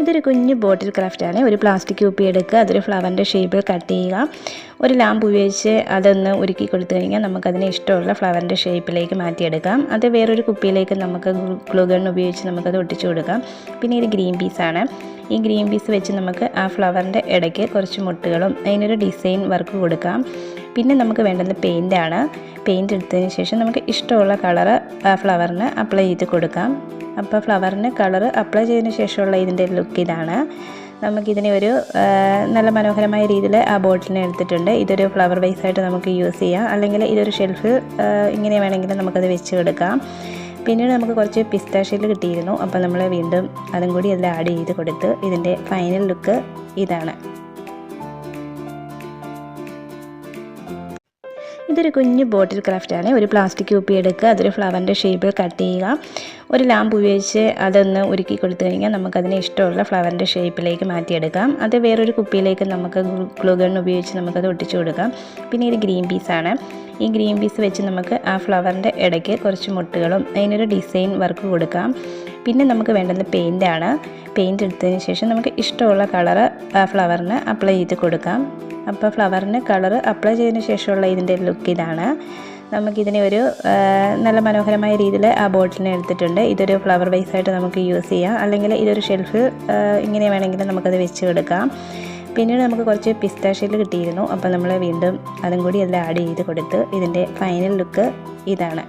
ഇതൊരു കുഞ്ഞു ബോട്ടിൽ ക്രാഫ്റ്റാണ്. ഒരു പ്ലാസ്റ്റിക് കുപ്പി എടുക്കുക, അതൊരു ഫ്ലവറിൻ്റെ ഷേപ്പിൽ കട്ട് ചെയ്യുക, ഒരു ലാമ്പ് ഉപയോഗിച്ച് അതൊന്ന് ഉരുക്കി കൊടുത്തു കഴിഞ്ഞാൽ നമുക്കതിനെ ഇഷ്ടമുള്ള ഫ്ലവറിൻ്റെ ഷേപ്പിലേക്ക് മാറ്റിയെടുക്കാം. അത് വേറൊരു കുപ്പിയിലേക്ക് നമുക്ക് ഗ്ലൂ ഗൺ ഉപയോഗിച്ച് നമുക്കത് ഒട്ടിച്ചു കൊടുക്കാം. പിന്നെ ഇത് ഗ്രീൻ പീസാണ്. ഈ ഗ്രീൻ പീസ് വെച്ച് നമുക്ക് ആ ഫ്ലവറിൻ്റെ ഇടയ്ക്ക് കുറച്ച് മുട്ടുകളും അതിനൊരു ഡിസൈൻ വർക്ക് കൊടുക്കാം. പിന്നെ നമുക്ക് വേണ്ടുന്നത് പെയിൻ്റാണ്. പെയിൻറ്റ് എടുത്തതിന് ശേഷം നമുക്ക് ഇഷ്ടമുള്ള കളറ് ആ ഫ്ലവറിന് അപ്ലൈ ചെയ്ത് കൊടുക്കാം. അപ്പോൾ ഫ്ലവറിന് കളറ് അപ്ലൈ ചെയ്തതിന് ശേഷമുള്ള ഇതിൻ്റെ ലുക്ക് ഇതാണ്. നമുക്കിതിനെ ഒരു നല്ല മനോഹരമായ രീതിയിൽ ആ ബോട്ടിലിനെ എടുത്തിട്ടുണ്ട്. ഇതൊരു ഫ്ലവർ വൈസായിട്ട് നമുക്ക് യൂസ് ചെയ്യാം, അല്ലെങ്കിൽ ഇതൊരു ഷെൽഫിൽ ഇങ്ങനെ വേണമെങ്കിലും നമുക്കത് വെച്ച് കൊടുക്കാം. പിന്നീട് നമുക്ക് കുറച്ച് പിസ്താഷ്യൽ കിട്ടിയിരുന്നു. അപ്പോൾ നമ്മൾ വീണ്ടും അതും കൂടി അതിൽ ആഡ് ചെയ്ത് കൊടുത്ത് ഇതിൻ്റെ ഫൈനൽ ലുക്ക് ഇതാണ്. ഇതൊരു കുഞ്ഞു ബോട്ടിൽ ക്രാഫ്റ്റാണ്. ഒരു പ്ലാസ്റ്റിക് കുപ്പി എടുക്കുക, അതൊരു ഫ്ലവറിൻ്റെ ഷേപ്പിൽ കട്ട് ചെയ്യുക, ഒരു ലാമ്പ് ഉപയോഗിച്ച് അതൊന്ന് ഉരുക്കി കൊടുത്തു കഴിഞ്ഞാൽ നമുക്കതിനെ ഇഷ്ടമുള്ള ഫ്ലവറിൻ്റെ ഷേപ്പിലേക്ക് മാറ്റിയെടുക്കാം. അത് വേറൊരു കുപ്പിയിലേക്ക് നമുക്ക് ഗ്ലൂ ഗൺ ഉപയോഗിച്ച് നമുക്കത് ഒട്ടിച്ചു കൊടുക്കാം. പിന്നെ ഇത് ഗ്രീൻ പീസാണ്. ഈ ഗ്രീൻ പീസ് വെച്ച് നമുക്ക് ആ ഫ്ലവറിൻ്റെ ഇടയ്ക്ക് കുറച്ച് മുട്ടുകളും അതിനൊരു ഡിസൈൻ വർക്ക് കൊടുക്കാം. പിന്നെ നമുക്ക് വേണ്ടുന്നത് പെയിൻ്റാണ്. പെയിൻറ്റ് എടുത്തതിന് ശേഷം നമുക്ക് ഇഷ്ടമുള്ള കളറ് ആ ഫ്ലവറിന് അപ്ലൈ ചെയ്ത് കൊടുക്കാം. അപ്പോൾ ഫ്ലവറിന് കളറ് അപ്ലൈ ചെയ്തതിന് ശേഷമുള്ള ഇതിൻ്റെ ലുക്ക് ഇതാണ്. നമുക്കിതിനെ ഒരു നല്ല മനോഹരമായ രീതിയിൽ ആ ബോട്ടിലിനെ എടുത്തിട്ടുണ്ട്. ഇതൊരു ഫ്ലവർ വൈസായിട്ട് നമുക്ക് യൂസ് ചെയ്യാം, അല്ലെങ്കിൽ ഇതൊരു ഷെൽഫിൽ ഇങ്ങനെ വേണമെങ്കിലും നമുക്കത് വെച്ച് കൊടുക്കാം. പിന്നീട് നമുക്ക് കുറച്ച് പിസ്താഷ്യൽ കിട്ടിയിരുന്നു. അപ്പോൾ നമ്മൾ വീണ്ടും അതും കൂടി അതിൽ ആഡ് ചെയ്ത് കൊടുത്ത് ഇതിൻ്റെ ഫൈനൽ ലുക്ക് ഇതാണ്.